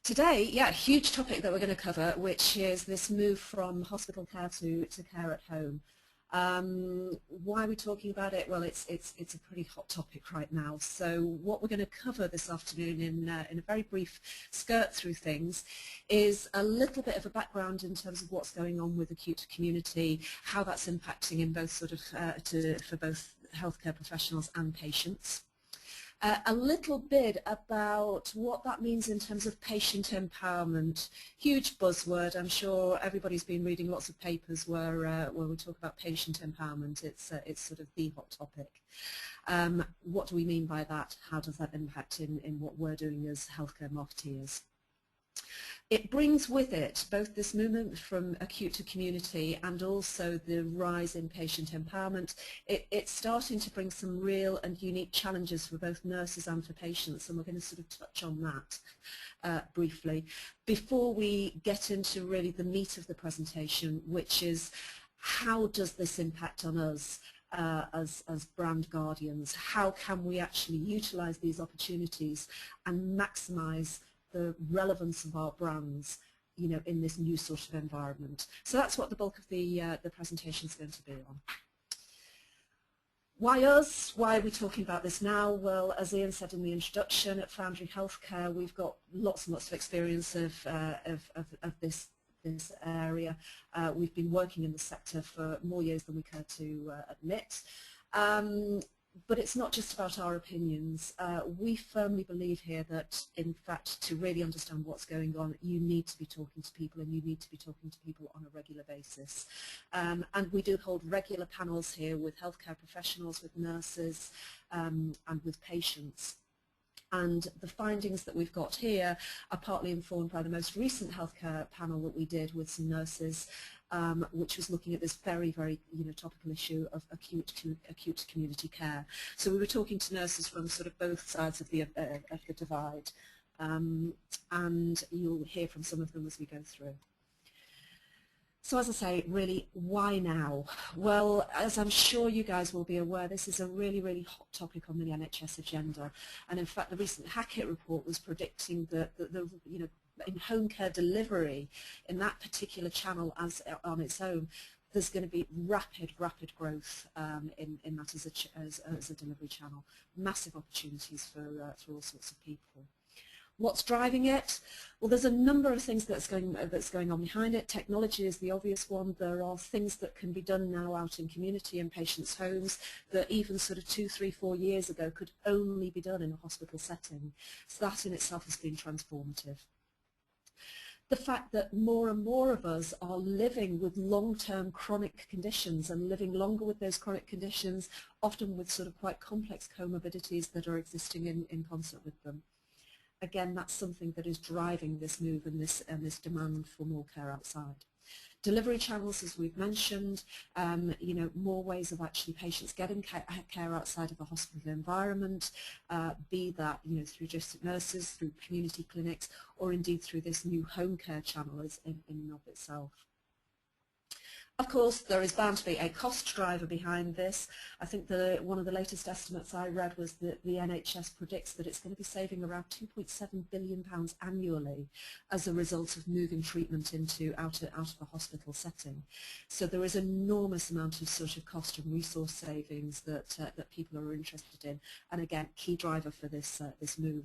Today, yeah, a huge topic that we're going to cover, which is this move from hospital care to care at home. Why are we talking about it? Well, it's a pretty hot topic right now. So what we're going to cover this afternoon in a very brief skirt through things is a little bit of a background in terms of what's going on with acute community, how that's impacting in both sort of for both healthcare professionals and patients. A little bit about what that means in terms of patient empowerment. Huge buzzword. I'm sure everybody's been reading lots of papers where we talk about patient empowerment. It's sort of the hot topic. What do we mean by that? How does that impact in what we're doing as healthcare marketeers? It brings with it both this movement from acute to community and also the rise in patient empowerment. It's starting to bring some real and unique challenges for both nurses and for patients, and we're going to sort of touch on that briefly before we get into really the meat of the presentation, which is how does this impact on us as brand guardians? How can we actually utilize these opportunities and maximize the relevance of our brands, you know, in this new sort of environment? So that's what the bulk of the presentation is going to be on. Why us? Why are we talking about this now? Well, as Ian said in the introduction, at Foundry Healthcare, we've got lots and lots of experience of this area. We've been working in the sector for more years than we care to admit. But it's not just about our opinions. We firmly believe here that, in fact, to really understand what's going on, you need to be talking to people, and you need to be talking to people on a regular basis. And we do hold regular panels here with healthcare professionals, with nurses, and with patients. And the findings that we've got here are partly informed by the most recent healthcare panel that we did with some nurses, which was looking at this very, very topical issue of acute community care. So we were talking to nurses from sort of both sides of the divide, and you'll hear from some of them as we go through. So as I say, really, why now? Well, as I'm sure you guys will be aware, this is a really, really hot topic on the NHS agenda. And in fact, the recent Acute report was predicting that in home care delivery, in that particular channel as on its own, there's going to be rapid growth in that as a delivery channel. Massive opportunities for all sorts of people. What's driving it? Well, there's a number of things that's going on behind it. Technology is the obvious one. There are things that can be done now out in community and patients' homes that even sort of 2, 3, 4 years ago could only be done in a hospital setting. So that in itself has been transformative. The fact that more and more of us are living with long-term chronic conditions and living longer with those chronic conditions, often with sort of quite complex comorbidities that are existing in concert with them. Again, that's something that is driving this move and this demand for more care outside. Delivery channels, as we've mentioned, more ways of actually patients getting care outside of a hospital environment, be that through district nurses, through community clinics, or indeed through this new home care channel in and of itself. Of course, there is bound to be a cost driver behind this. I think one of the latest estimates I read was that the NHS predicts that it's going to be saving around £2.7 billion annually as a result of moving treatment out of a hospital setting. So there is an enormous amount of sort of cost and resource savings that people are interested in, and again, key driver for this move.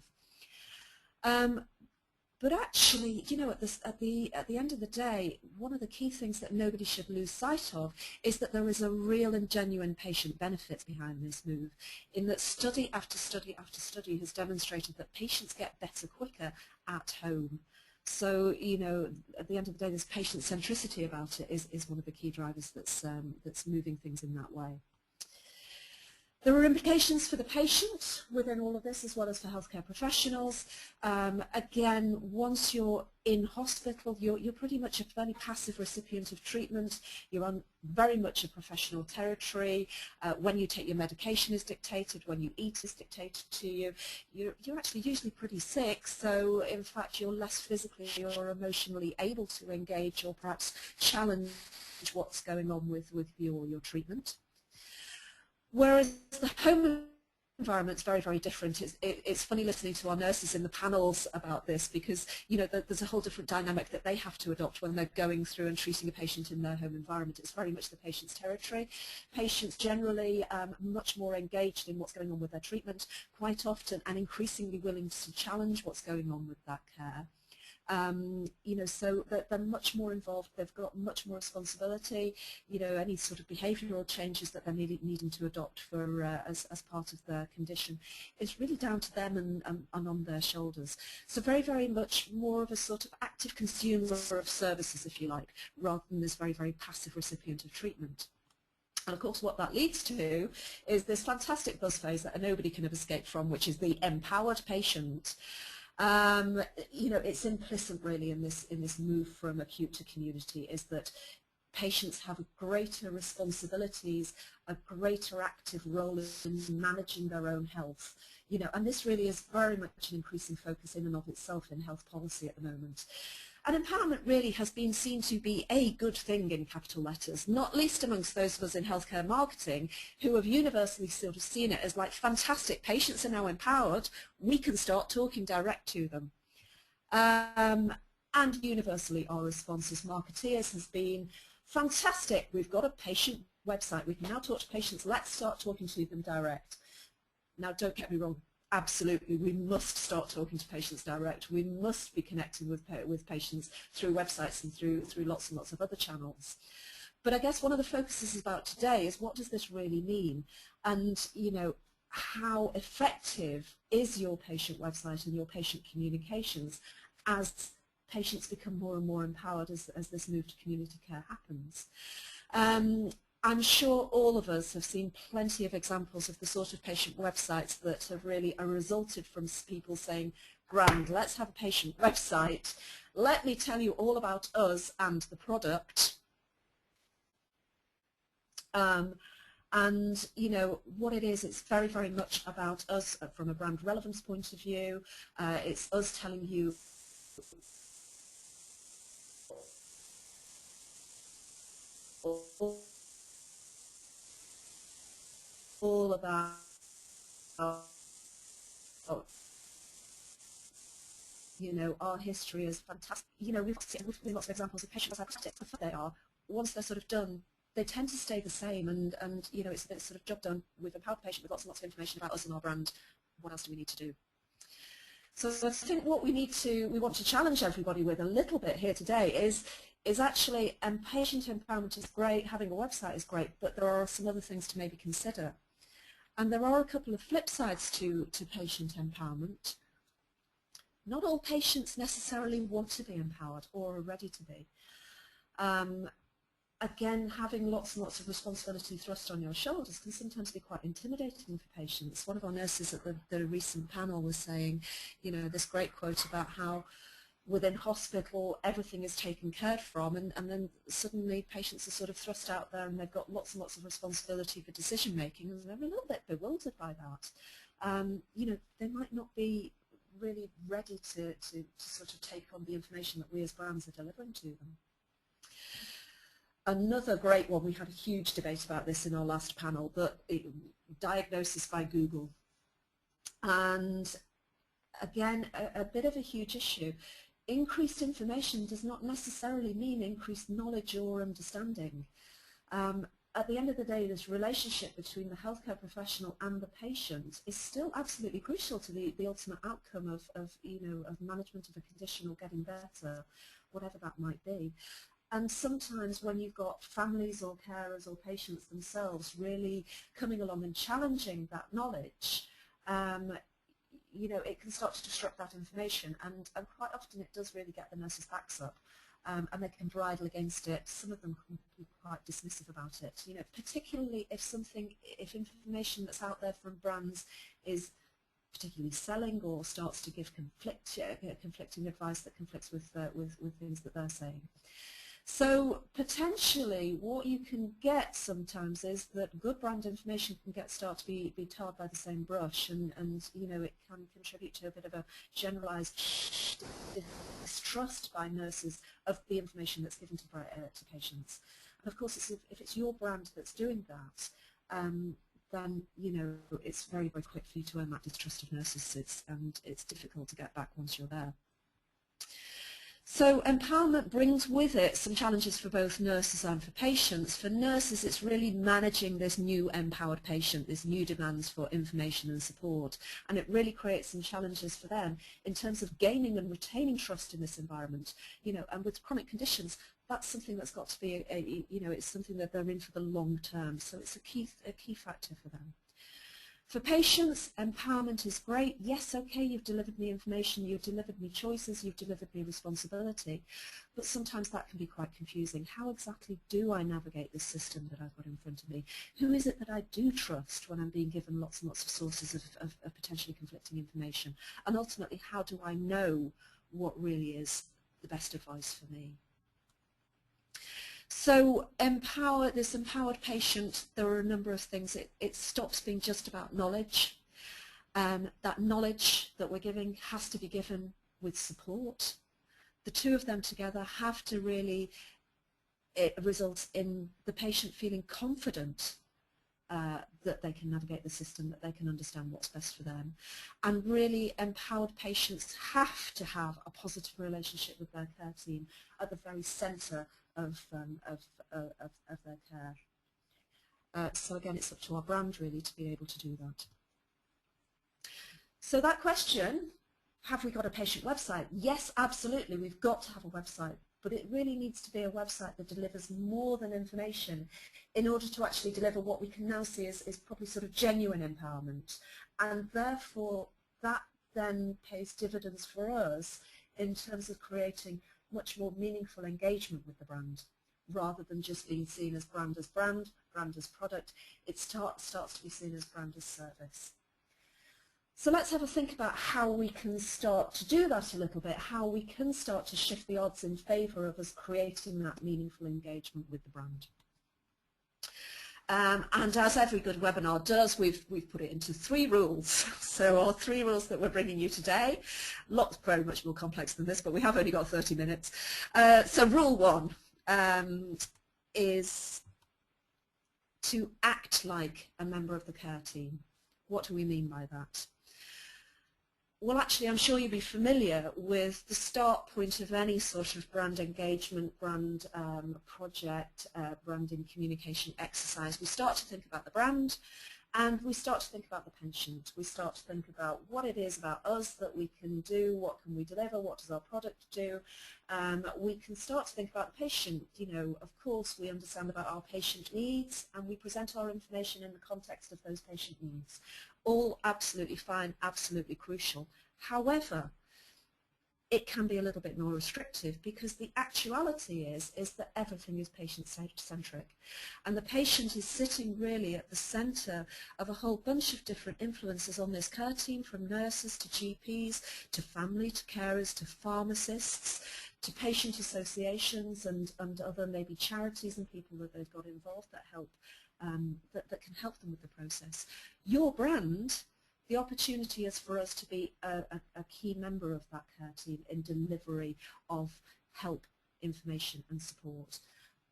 But actually, at the end of the day, one of the key things that nobody should lose sight of is that there is a real and genuine patient benefit behind this move, in that study after study after study has demonstrated that patients get better quicker at home. So, at the end of the day, this patient centricity about it is one of the key drivers that's moving things in that way. There are implications for the patient within all of this, as well as for healthcare professionals. Again, once you're in hospital, you're pretty much a fairly passive recipient of treatment. You're on very much a professional territory. When you take your medication is dictated. When you eat is dictated to you. You're actually usually pretty sick, so in fact you're less physically or emotionally able to engage or perhaps challenge what's going on with your treatment. Whereas the home environment's very, very different. It's funny listening to our nurses in the panels about this, because there's a whole different dynamic that they have to adopt when they're going through and treating a patient in their home environment. It's very much the patient's territory. Patients generally much more engaged in what's going on with their treatment, quite often, and increasingly willing to challenge what's going on with that care. So they're much more involved, they've got much more responsibility, any sort of behavioural changes that they're needing to adopt for as part of their condition is really down to them and on their shoulders. So very, very much more of a sort of active consumer of services, if you like, rather than this very, very passive recipient of treatment. And of course what that leads to is this fantastic buzz phase that nobody can have escaped from, which is the empowered patient. It's implicit really in this move from acute to community, is that patients have greater responsibilities, a greater active role in managing their own health. And this really is very much an increasing focus in and of itself in health policy at the moment. And empowerment really has been seen to be a good thing in capital letters, not least amongst those of us in healthcare marketing who have universally sort of seen it as like, fantastic, patients are now empowered, we can start talking direct to them. And universally our response as marketeers has been, fantastic, we've got a patient website, we can now talk to patients, let's start talking to them direct. Now don't get me wrong, absolutely, we must start talking to patients direct. We must be connecting with patients through websites and through lots and lots of other channels. But I guess one of the focuses about today is, what does this really mean? And how effective is your patient website and your patient communications as patients become more and more empowered as this move to community care happens? I'm sure all of us have seen plenty of examples of the sort of patient websites that have really resulted from people saying, grand, let's have a patient website, let me tell you all about us and the product. And what it is, it's very, very much about us from a brand relevance point of view. It's us telling you all about our history is fantastic. We've seen lots of examples of patients, how fantastic they are. Once they're sort of done, they tend to stay the same, and it's a sort of job done. We've empowered the patient with lots and lots of information about us and our brand. What else do we need to do? So I think what we want to challenge everybody with a little bit here today is actually, patient empowerment is great, having a website is great, but there are some other things to maybe consider. And there are a couple of flip sides to patient empowerment. Not all patients necessarily want to be empowered or are ready to be. Again, having lots and lots of responsibility thrust on your shoulders can sometimes be quite intimidating for patients. One of our nurses at the recent panel was saying, this great quote about how within hospital everything is taken care from, and then suddenly patients are sort of thrust out there and they've got lots and lots of responsibility for decision making, and they're a little bit bewildered by that. They might not be really ready to sort of take on the information that we as brands are delivering to them. Another great one, we had a huge debate about this in our last panel, but diagnosis by Google. And again, a bit of a huge issue. Increased information does not necessarily mean increased knowledge or understanding. At the end of the day, this relationship between the healthcare professional and the patient is still absolutely crucial to the ultimate outcome of management of a condition or getting better, whatever that might be. And sometimes when you've got families or carers or patients themselves really coming along and challenging that knowledge, it can start to disrupt that information, and quite often it does really get the nurses' backs up, and they can bridle against it. Some of them can be quite dismissive about it, particularly if information that's out there from brands is particularly selling or starts to give conflicting advice that conflicts with things that they're saying. So potentially what you can get sometimes is that good brand information can start to be tarred by the same brush, and it can contribute to a bit of a generalized distrust by nurses of the information that's given to patients. And of course, if it's your brand that's doing that, then, you know, it's very, very quick for you to earn that distrust of nurses, and it's difficult to get back once you're there. So empowerment brings with it some challenges for both nurses and for patients. For nurses, it's really managing this new empowered patient, this new demands for information and support, and it really creates some challenges for them in terms of gaining and retaining trust in this environment. You know, and with chronic conditions, that's something that's got to be, you know, it's something that they're in for the long term, so it's a key factor for them. For patients, empowerment is great. Yes, okay, you've delivered me information, you've delivered me choices, you've delivered me responsibility, but sometimes that can be quite confusing. How exactly do I navigate this system that I've got in front of me? Who is it that I do trust when I'm being given lots and lots of sources of potentially conflicting information? And ultimately, how do I know what really is the best advice for me? So this empowered patient, there are a number of things. It stops being just about knowledge. That knowledge that we're giving has to be given with support. The two of them together have to really, it results in the patient feeling confident that they can navigate the system, that they can understand what's best for them. And really empowered patients have to have a positive relationship with their care team at the very centre of their care. So again, it's up to our brand really to be able to do that. So that question, have we got a patient website? Yes, absolutely, we've got to have a website, but it really needs to be a website that delivers more than information in order to actually deliver what we can now see is probably sort of genuine empowerment, and therefore that then pays dividends for us in terms of creating much more meaningful engagement with the brand, rather than just being seen as brand as brand, brand as product. It starts to be seen as brand as service. So let's have a think about how we can start to do that a little bit, how we can start to shift the odds in favour of us creating that meaningful engagement with the brand. And as every good webinar does, we've put it into 3 rules. So our 3 rules that we're bringing you today, lots very much more complex than this, but we have only got 30 minutes. So rule 1 is to act like a member of the care team. What do we mean by that? Well, actually, I'm sure you'll be familiar with the start point of any sort of brand engagement, brand project, branding communication exercise. We start to think about the brand, and we start to think about the patient. We start to think about what it is about us that we can do, what can we deliver, what does our product do. We can start to think about the patient. You know, of course, we understand about our patient needs, and we present our information in the context of those patient needs. All absolutely fine, absolutely crucial. However, it can be a little bit more restrictive, because the actuality is that everything is patient-centric, and the patient is sitting really at the centre of a whole bunch of different influences on this care team, from nurses to GPs to family to carers to pharmacists to patient associations and other maybe charities and people that they've got involved that help that can help them with the process. Your brand, the opportunity is for us to be a key member of that care team in delivery of help, information and support.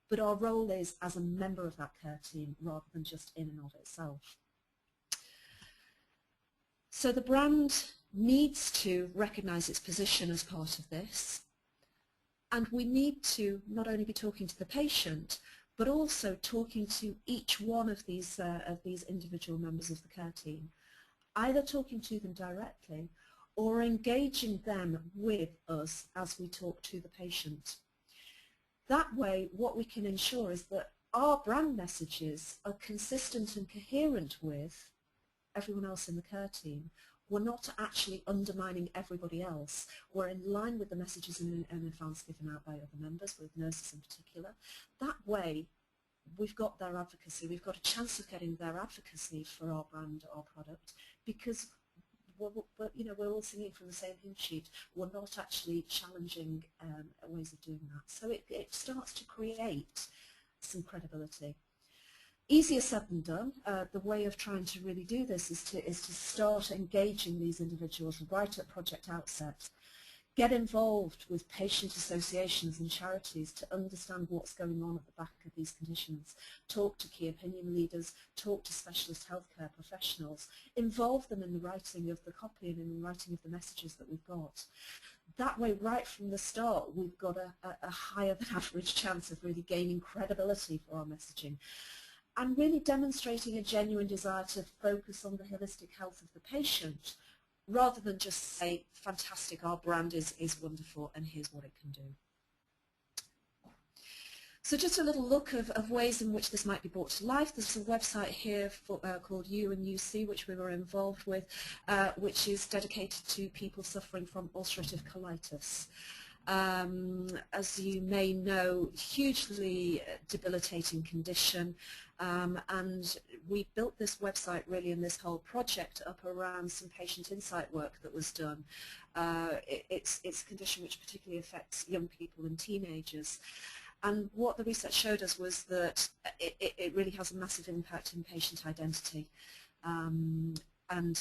But our role is as a member of that care team rather than just in and of itself. So the brand needs to recognise its position as part of this, and we need to not only be talking to the patient, but also talking to each one of these individual members of the care team, either talking to them directly or engaging them with us as we talk to the patient. That way, what we can ensure is that our brand messages are consistent and coherent with everyone else in the care team. We're not actually undermining everybody else. We're in line with the messages in advance given out by other members, with nurses in particular. That way, we've got their advocacy. We've got a chance of getting their advocacy for our brand, our product, because we're all singing from the same hymn sheet. We're not actually challenging ways of doing that. So it starts to create some credibility. Easier said than done. The way of trying to really do this is to start engaging these individuals right at project outset. Get involved with patient associations and charities to understand what's going on at the back of these conditions. Talk to key opinion leaders, talk to specialist healthcare professionals, involve them in the writing of the copy and in the writing of the messages that we've got. That way, right from the start, we've got a higher than average chance of really gaining credibility for our messaging and really demonstrating a genuine desire to focus on the holistic health of the patient, rather than just say, fantastic, our brand is wonderful and here's what it can do. So just a little look of ways in which this might be brought to life. There's a website here called You and UC, which we were involved with, which is dedicated to people suffering from ulcerative colitis. As you may know, hugely debilitating condition, and we built this website really and this whole project up around some patient insight work that was done. It's a condition which particularly affects young people and teenagers. And what the research showed us was that it really has a massive impact in patient identity. And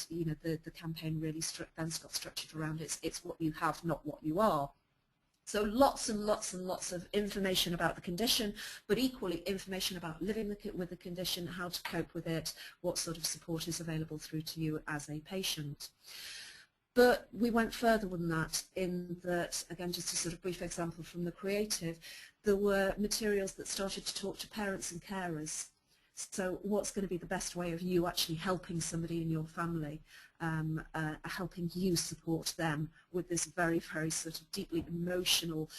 you know, the campaign really then got structured around it's what you have, not what you are. So lots and lots and lots of information about the condition, but equally information about living with the condition, how to cope with it, what sort of support is available through to you as a patient. But we went further than that in that, again, just a sort of brief example from the creative, there were materials that started to talk to parents and carers. So what's going to be the best way of you actually helping somebody in your family, helping you support them with this very, very sort of deeply emotional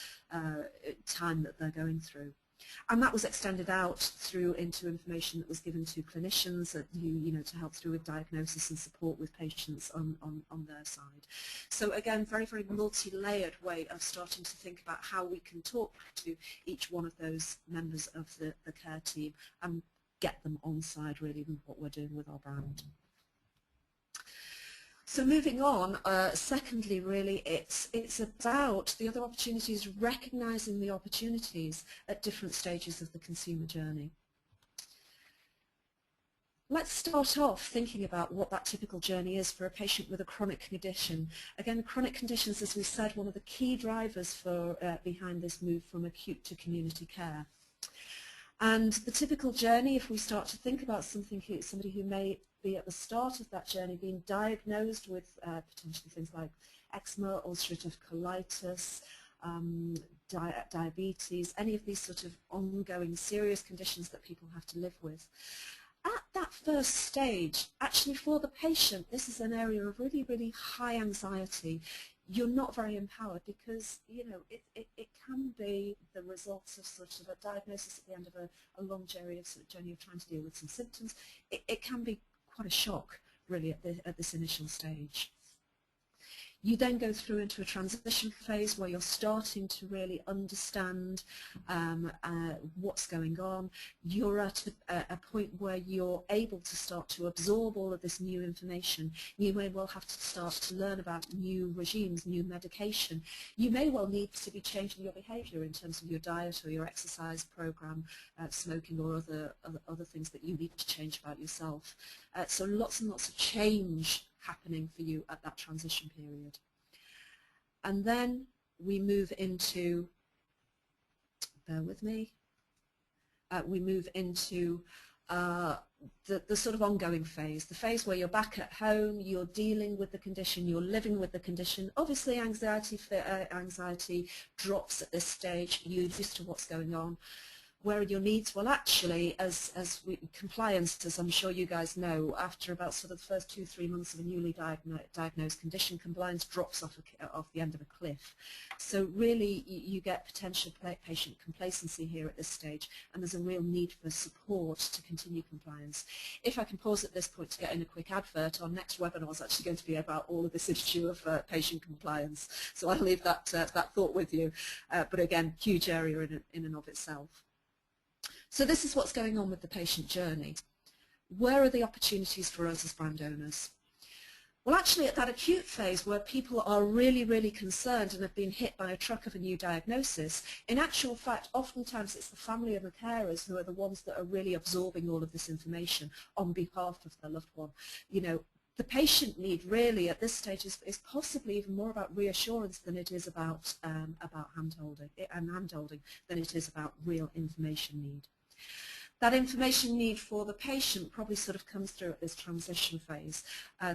time that they're going through. And that was extended out through into information that was given to clinicians to help through with diagnosis and support with patients on their side. So again, very, very multi-layered way of starting to think about how we can talk to each one of those members of the care team and get them on side really with what we're doing with our brand. So moving on, secondly really it's about the other opportunities, recognizing the opportunities at different stages of the consumer journey. Let's start off thinking about what that typical journey is for a patient with a chronic condition. Again, chronic conditions, as we said, one of the key drivers for behind this move from acute to community care. And the typical journey, if we start to think about somebody who may be at the start of that journey, being diagnosed with potentially things like eczema, ulcerative colitis, diabetes, any of these sort of ongoing serious conditions that people have to live with. At that first stage, actually for the patient, this is an area of really, really high anxiety. You're not very empowered because, you know, it can be the results of sort of a diagnosis at the end of a long journey of trying to deal with some symptoms. It can be quite a shock, really, at this initial stage. You then go through into a transition phase where you're starting to really understand what's going on. You're at a point where you're able to start to absorb all of this new information. You may well have to start to learn about new regimes, new medication. You may well need to be changing your behavior in terms of your diet or your exercise program, smoking or other things that you need to change about yourself. So lots and lots of change happening for you at that transition period. And then we move into, bear with me, we move into the sort of ongoing phase, the phase where you're back at home, you're dealing with the condition, you're living with the condition. Obviously anxiety drops at this stage, you're used to what's going on. Where are your needs? Well, actually, compliance, as I'm sure you guys know, after about sort of the first 2-3 months of a newly diagnosed condition, compliance drops off the end of a cliff. So really, you get potential patient complacency here at this stage, and there's a real need for support to continue compliance. If I can pause at this point to get in a quick advert, our next webinar is actually going to be about all of this issue of patient compliance. So I'll leave that thought with you. But again, huge area in and of itself. So this is what's going on with the patient journey. Where are the opportunities for us as brand owners? Well, actually at that acute phase where people are really, really concerned and have been hit by a truck of a new diagnosis, in actual fact, oftentimes it's the family and the carers who are the ones that are really absorbing all of this information on behalf of their loved one. You know, The patient need really at this stage is possibly even more about reassurance than it is about hand-holding than it is about real information need. That information need for the patient probably sort of comes through at this transition phase.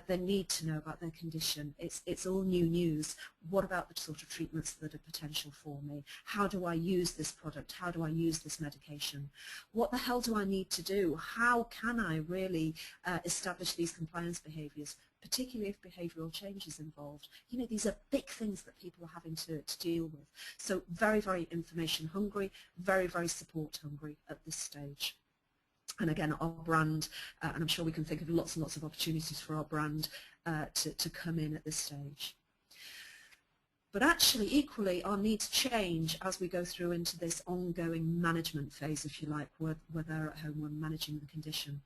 They need to know about their condition. It's all new news. What about the sort of treatments that are potential for me? How do I use this product? How do I use this medication? What the hell do I need to do? How can I really establish these compliance behaviours, particularly if behavioural change is involved? You know, these are big things that people are having to deal with. So very, very information hungry, very, very support hungry at this stage. And again, our brand, and I'm sure we can think of lots and lots of opportunities for our brand to come in at this stage. But actually, equally, our needs change as we go through into this ongoing management phase, if you like, where they're at home, we're managing the condition.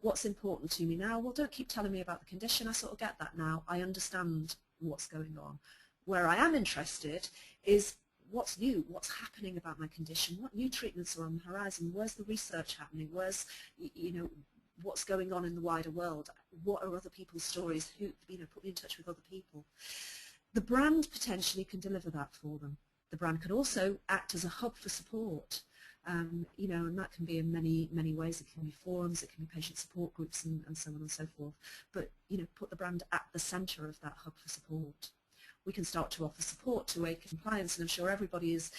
What's important to me now? Well, don't keep telling me about the condition. I sort of get that now. I understand what's going on. Where I am interested is what's new, what's happening about my condition, what new treatments are on the horizon, where's the research happening, where's, you know, what's going on in the wider world, what are other people's stories, who, you know, put me in touch with other people. The brand potentially can deliver that for them. The brand can also act as a hub for support. You know, and that can be in many, many ways. It can be forums, it can be patient support groups, and so on and so forth. But, you know, put the brand at the centre of that hub for support. We can start to offer support to aid compliance, and I'm sure everybody is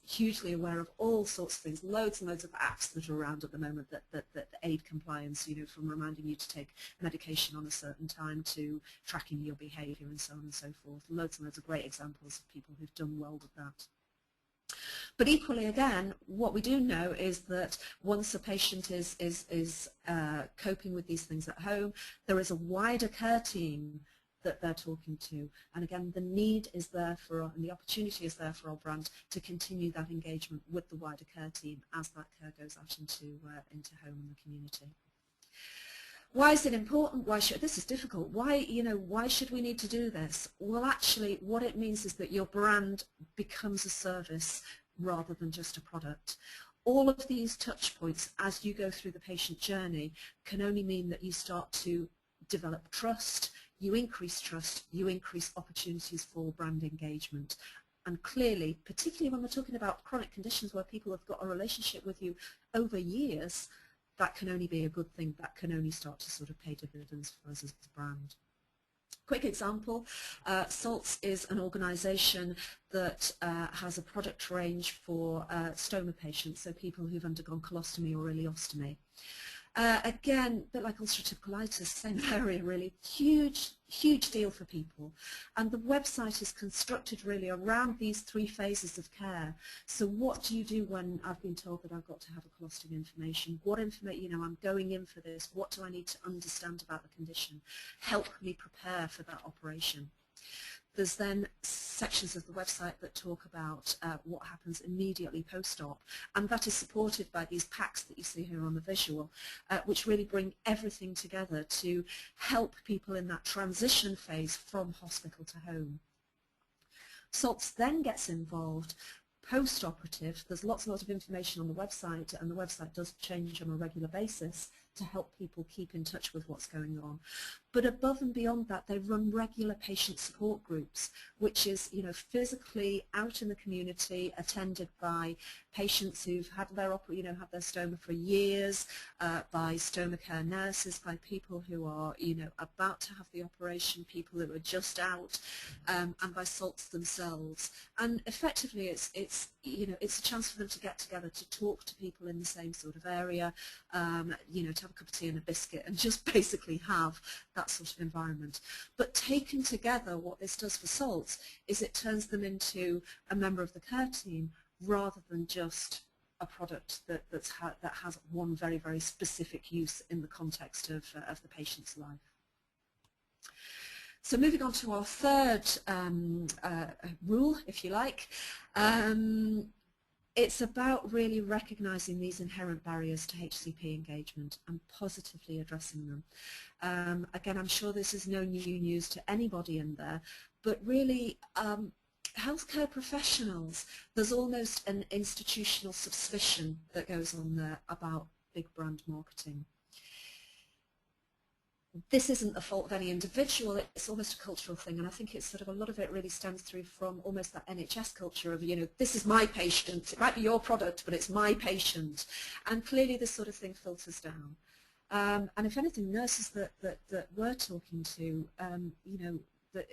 hugely aware of all sorts of things, loads and loads of apps that are around at the moment that aid compliance, you know, from reminding you to take medication on a certain time to tracking your behaviour and so on and so forth. Loads and loads of great examples of people who've done well with that. But equally, again, what we do know is that once a patient is coping with these things at home, there is a wider care team that they're talking to. And again, the need is there for, and the opportunity is there for our brand to continue that engagement with the wider care team as that care goes out into home and the community. Why is it important? Why should, this is difficult. Why, you know, why should we need to do this? Well, actually, what it means is that your brand becomes a service rather than just a product. All of these touch points as you go through the patient journey can only mean that you start to develop trust, you increase trust, you increase opportunities for brand engagement. And clearly, particularly when we're talking about chronic conditions where people have got a relationship with you over years, that can only be a good thing. That can only start to sort of pay dividends for us as a brand. Quick example, SALTS is an organisation that has a product range for stoma patients, so people who've undergone colostomy or ileostomy. Again, a bit like ulcerative colitis, same area really, huge deal for people. And the website is constructed really around these three phases of care. So what do you do when I've been told that I've got to have a colostomy information? What information, you know, I'm going in for this, what do I need to understand about the condition? Help me prepare for that operation. There's then sections of the website that talk about what happens immediately post-op, and that is supported by these packs that you see here on the visual, which really bring everything together to help people in that transition phase from hospital to home. SALTS then gets involved post-operative. There's lots and lots of information on the website, and the website does change on a regular basis to help people keep in touch with what's going on. But above and beyond that, they run regular patient support groups, which is, you know, physically out in the community, attended by patients who've had their had their stoma for years, by stoma care nurses, by people who are, you know, about to have the operation, people who are just out, and by SALTS themselves. And effectively, it's you know, it's a chance for them to get together to talk to people in the same sort of area, you know, to have a cup of tea and a biscuit and just basically have that sort of environment. But taken together, what this does for SALTS is it turns them into a member of the care team rather than just a product that has one very, very specific use in the context of the patient's life. So moving on to our third rule, if you like, it's about really recognising these inherent barriers to HCP engagement and positively addressing them. Again, I'm sure this is no new news to anybody in there, but really healthcare professionals, there's almost an institutional suspicion that goes on there about big brand marketing. this isn't the fault of any individual, it's almost a cultural thing, and I think it's sort of a lot of it really stems through from almost that NHS culture of, you know, this is my patient, it might be your product, but it's my patient, and clearly this sort of thing filters down. And if anything, nurses that we're talking to, you know, that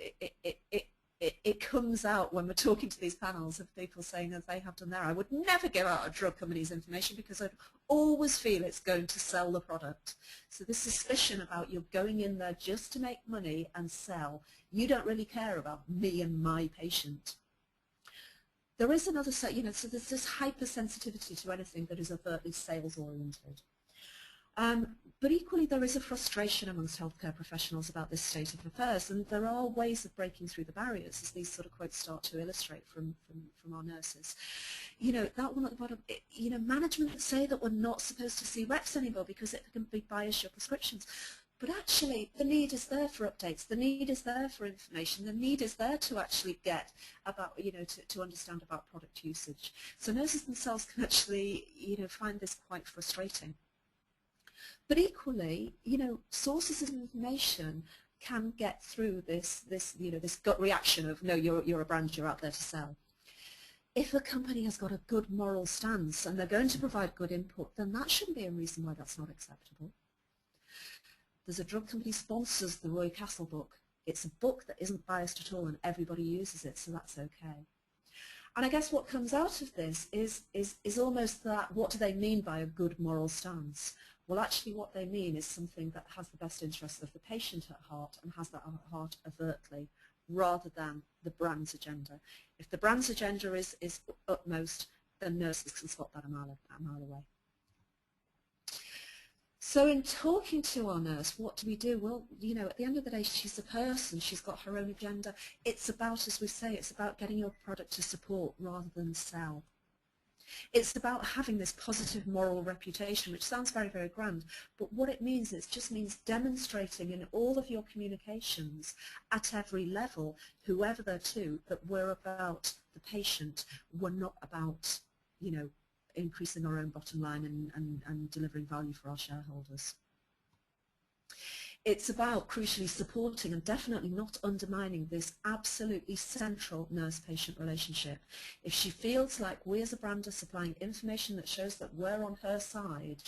it comes out when we're talking to these panels of people saying that they have done there. I would never give out a drug company's information because I always feel it's going to sell the product. So this suspicion about you're going in there just to make money and sell, you don't really care about me and my patient. There is another set, you know, so there's this hypersensitivity to anything that is overtly sales oriented. But equally there is a frustration amongst healthcare professionals about this state of affairs, and there are ways of breaking through the barriers, as these sort of quotes start to illustrate from our nurses. You know, that one at the bottom, you know, management say that we're not supposed to see reps anymore because it can bias your prescriptions. But actually, the need is there for updates, the need is there for information, the need is there to actually get about, you know, to understand about product usage. So nurses themselves can actually, you know, find this quite frustrating. But equally, you know, sources of information can get through this you know, this gut reaction of, no, you're a brand, you're out there to sell. If a company has got a good moral stance and they're going to provide good input, then that shouldn't be a reason why that's not acceptable. There's a drug company sponsors the Roy Castle book. It's a book that isn't biased at all and everybody uses it, so that's okay. And I guess what comes out of this is almost that, what do they mean by a good moral stance? Well, actually what they mean is something that has the best interests of the patient at heart and has that at heart overtly, rather than the brand's agenda. If the brand's agenda is utmost, then nurses can spot that a mile away. So in talking to our nurse, what do we do? Well, you know, at the end of the day, she's a person, she's got her own agenda. It's about, as we say, it's about getting your product to support rather than sell. It's about having this positive moral reputation, which sounds very, very grand, but what it means is, it just means demonstrating in all of your communications at every level, whoever they're to, that we're about the patient, we're not about, you know, increasing our own bottom line and delivering value for our shareholders. It's about crucially supporting and definitely not undermining this absolutely central nurse-patient relationship. If she feels like we as a brand are supplying information that shows that we're on her side,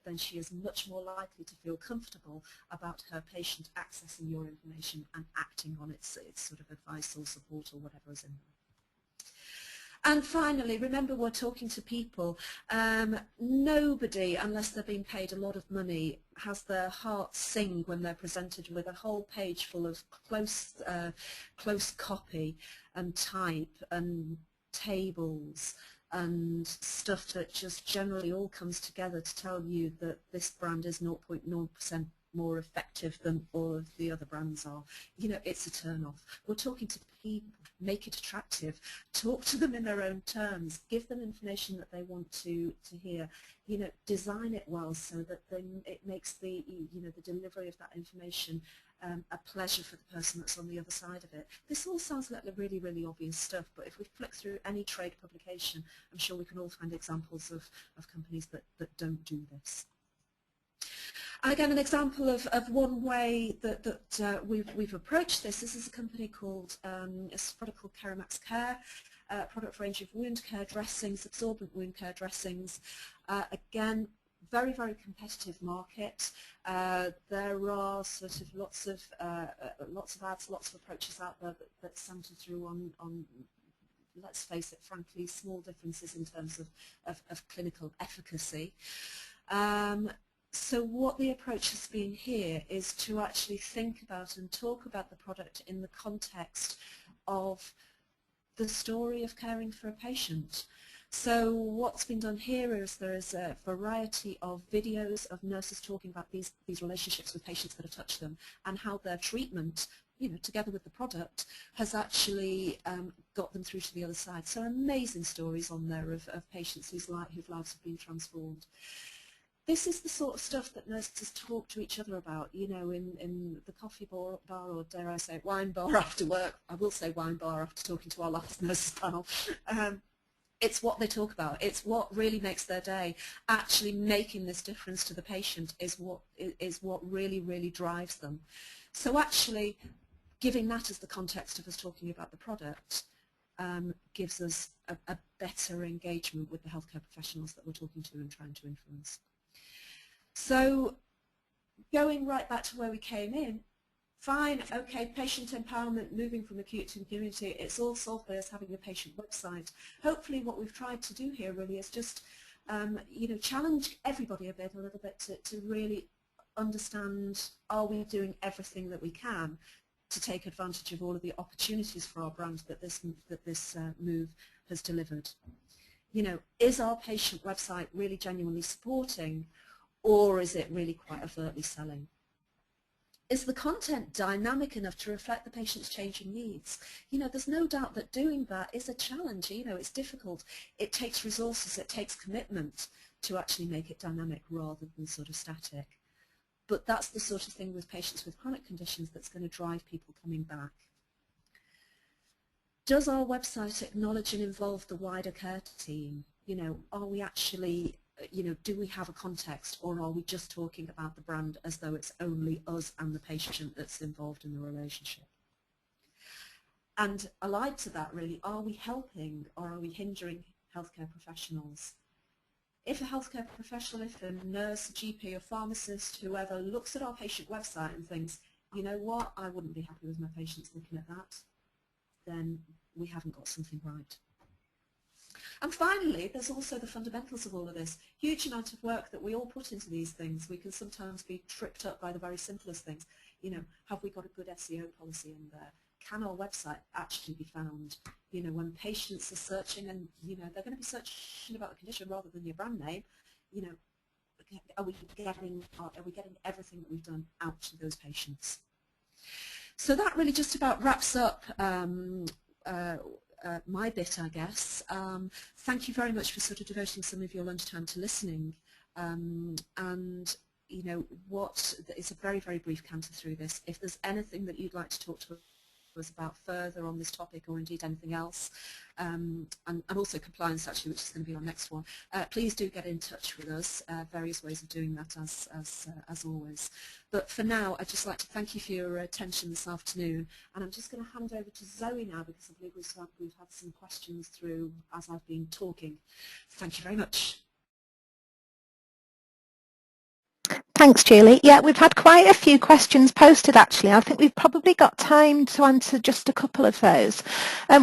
then she is much more likely to feel comfortable about her patient accessing your information and acting on its sort of advice or support or whatever is in there. And finally, remember, we're talking to people. Nobody, unless they're being paid a lot of money, has their heart sing when they're presented with a whole page full of close copy and type and tables and stuff that just generally all comes together to tell you that this brand is 0.0% more effective than all of the other brands are. You know, it's a turn-off. We're talking to people. Make it attractive, talk to them in their own terms, give them information that they want to hear, you know, design it well so that it makes the, you know, the delivery of that information a pleasure for the person that's on the other side of it. This all sounds like the really, really obvious stuff, but if we flick through any trade publication, I'm sure we can all find examples of companies that don't do this. Again, an example of one way that we've approached this. This is a company called, it's a product called Keramax Care, product range of wound care dressings, absorbent wound care dressings. Again, very, very competitive market. There are sort of lots of ads, lots of approaches out there that center through on, let's face it, frankly, small differences in terms of clinical efficacy. So what the approach has been here is to actually think about and talk about the product in the context of the story of caring for a patient. So what's been done here is there is a variety of videos of nurses talking about these relationships with patients that have touched them and how their treatment, you know, together with the product, has actually got them through to the other side. So amazing stories on there of patients whose lives have been transformed. This is the sort of stuff that nurses talk to each other about, you know, in the coffee bar, or dare I say wine bar after work. I will say wine bar after talking to our last nurses panel. it's what they talk about. It's what really makes their day. Actually making this difference to the patient is what really, really drives them. So actually giving that as the context of us talking about the product gives us a better engagement with the healthcare professionals that we're talking to and trying to influence. So going right back to where we came in, fine, okay, patient empowerment, moving from acute to community, it's all solved by us having a patient website. Hopefully what we've tried to do here really is just challenge everybody a little bit to really understand, are we doing everything that we can to take advantage of all of the opportunities for our brand that this move has delivered. Is our patient website really genuinely supporting, or is it really quite overtly selling? Is the content dynamic enough to reflect the patient's changing needs? There's no doubt that doing that is a challenge. It's difficult. It takes resources, it takes commitment to actually make it dynamic rather than sort of static. But that's the sort of thing with patients with chronic conditions that's going to drive people coming back. Does our website acknowledge and involve the wider care team? Are we actually, do we have a context, or are we just talking about the brand as though it's only us and the patient that's involved in the relationship? And allied to that really, are we helping or are we hindering healthcare professionals? If a healthcare professional, if a nurse, a GP, a pharmacist, whoever looks at our patient website and thinks, you know what, I wouldn't be happy with my patients looking at that, then we haven't got something right. And finally, there's also the fundamentals of all of this. Huge amount of work that we all put into these things. We can sometimes be tripped up by the very simplest things. Have we got a good SEO policy in there? Can our website actually be found? When patients are searching and, they're going to be searching about the condition rather than your brand name, are we getting everything that we've done out to those patients? So that really just about wraps up my bit, I guess. Thank you very much for sort of devoting some of your lunchtime to listening. It's a very, very brief canter through this. If there's anything that you'd like to talk to us about further on this topic, or indeed anything else, and also compliance actually, which is going to be our next one, please do get in touch with us. Various ways of doing that as always. But for now, I'd just like to thank you for your attention this afternoon, and I'm just going to hand over to Zoe now, because I believe we've had some questions through as I've been talking. Thank you very much. Thanks, Julie. Yeah, we've had quite a few questions posted, actually. I think we've probably got time to answer just a couple of those.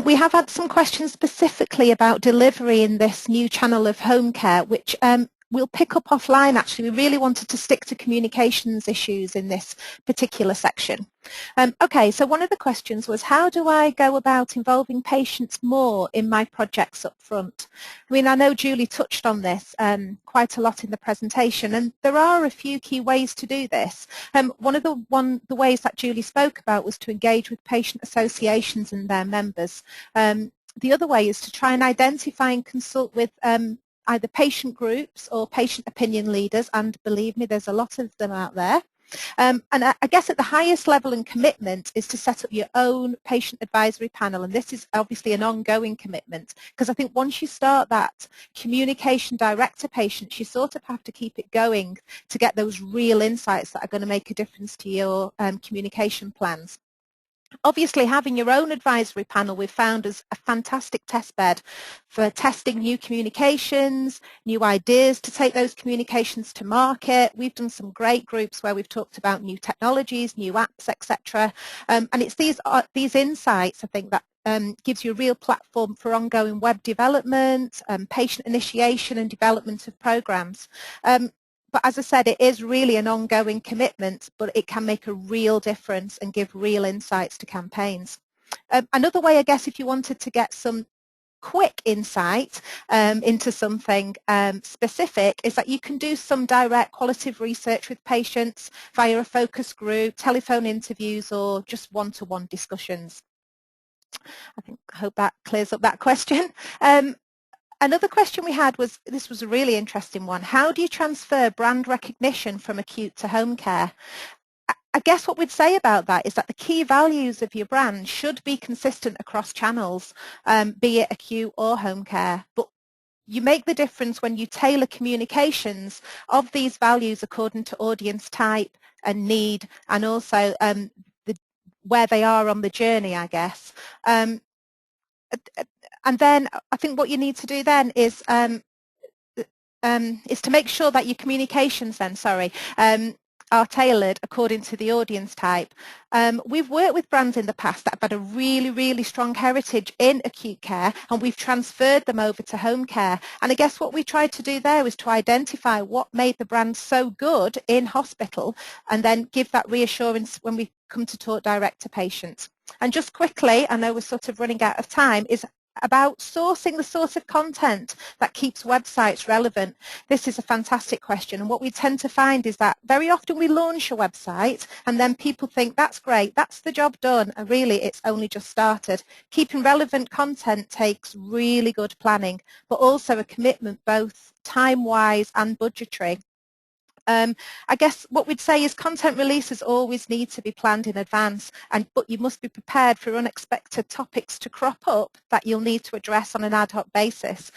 We have had some questions specifically about delivery in this new channel of home care, which we'll pick up offline, actually. We really wanted to stick to communications issues in this particular section. Okay, so one of the questions was, how do I go about involving patients more in my projects up front? I mean, I know Julie touched on this quite a lot in the presentation, and there are a few key ways to do this. One of the ways that Julie spoke about was to engage with patient associations and their members. The other way is to try and identify and consult with either patient groups or patient opinion leaders, and believe me, there's a lot of them out there. And I guess at the highest level and commitment is to set up your own patient advisory panel, and this is obviously an ongoing commitment, because I think once you start that communication direct to patients, you sort of have to keep it going to get those real insights that are going to make a difference to your communication plans. Obviously, having your own advisory panel we've found is a fantastic test bed for testing new communications, new ideas to take those communications to market. We've done some great groups where we've talked about new technologies, new apps, etc. And it's these insights, I think, that gives you a real platform for ongoing web development, patient initiation and development of programs. But as I said, it is really an ongoing commitment, but it can make a real difference and give real insights to campaigns. Another way, I guess, if you wanted to get some quick insight into something specific, is that you can do some direct qualitative research with patients via a focus group, telephone interviews, or just one-to-one discussions. I hope that clears up that question. Another question we had was, this was a really interesting one, how do you transfer brand recognition from acute to home care? I guess what we'd say about that is that the key values of your brand should be consistent across channels, be it acute or home care. But you make the difference when you tailor communications of these values according to audience type and need, and also where they are on the journey, I guess. And then I think what you need to do then is to make sure that your communications then, are tailored according to the audience type. We've worked with brands in the past that have had a really, really strong heritage in acute care, and we've transferred them over to home care. And I guess what we tried to do there was to identify what made the brand so good in hospital, and then give that reassurance when we come to talk direct to patients. And just quickly, I know we're sort of running out of time, is about sourcing the sort of content that keeps websites relevant. This is a fantastic question, and what we tend to find is that very often we launch a website and then people think that's great, that's the job done, and really it's only just started. Keeping relevant content takes really good planning, but also a commitment both time-wise and budgetary. I guess what we'd say is content releases always need to be planned in advance, but you must be prepared for unexpected topics to crop up that you'll need to address on an ad hoc basis.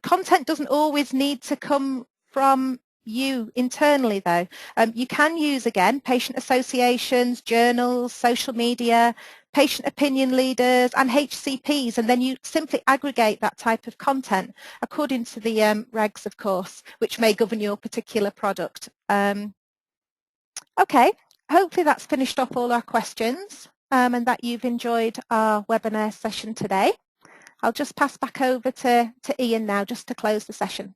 Content doesn't always need to come from you internally though. You can use, again, patient associations, journals, social media, patient opinion leaders and HCPs, and then you simply aggregate that type of content according to the regs, of course, which may govern your particular product. Okay, hopefully that's finished off all our questions and that you've enjoyed our webinar session today. I'll just pass back over to Ian now just to close the session.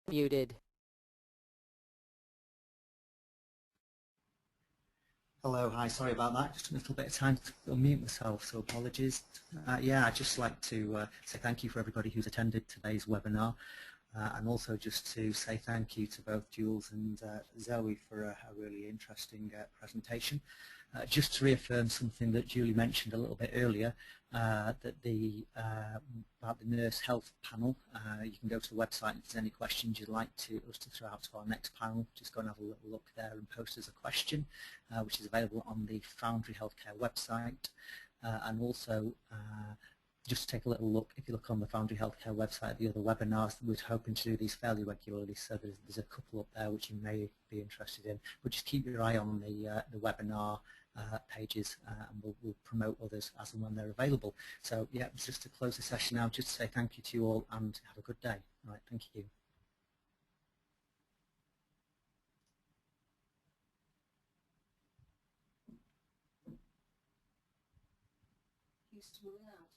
Muted. Hello, hi, sorry about that. Just a little bit of time to unmute myself, so apologies. Yeah, I'd just like to say thank you for everybody who's attended today's webinar, and also just to say thank you to both Jules and Zoe for a really interesting presentation. Just to reaffirm something that Julie mentioned a little bit earlier, that about the nurse health panel, you can go to the website if there's any questions you'd like us to throw out to our next panel. Just go and have a little look there and post as a question, which is available on the Foundry Healthcare website. And also, just take a little look, if you look on the Foundry Healthcare website, the other webinars, we're hoping to do these fairly regularly, so there's a couple up there which you may be interested in. But just keep your eye on the webinar pages, and we'll promote others as and when they're available. So yeah, just to close the session now, just to say thank you to you all and have a good day. All right, thank you. Used to rule out.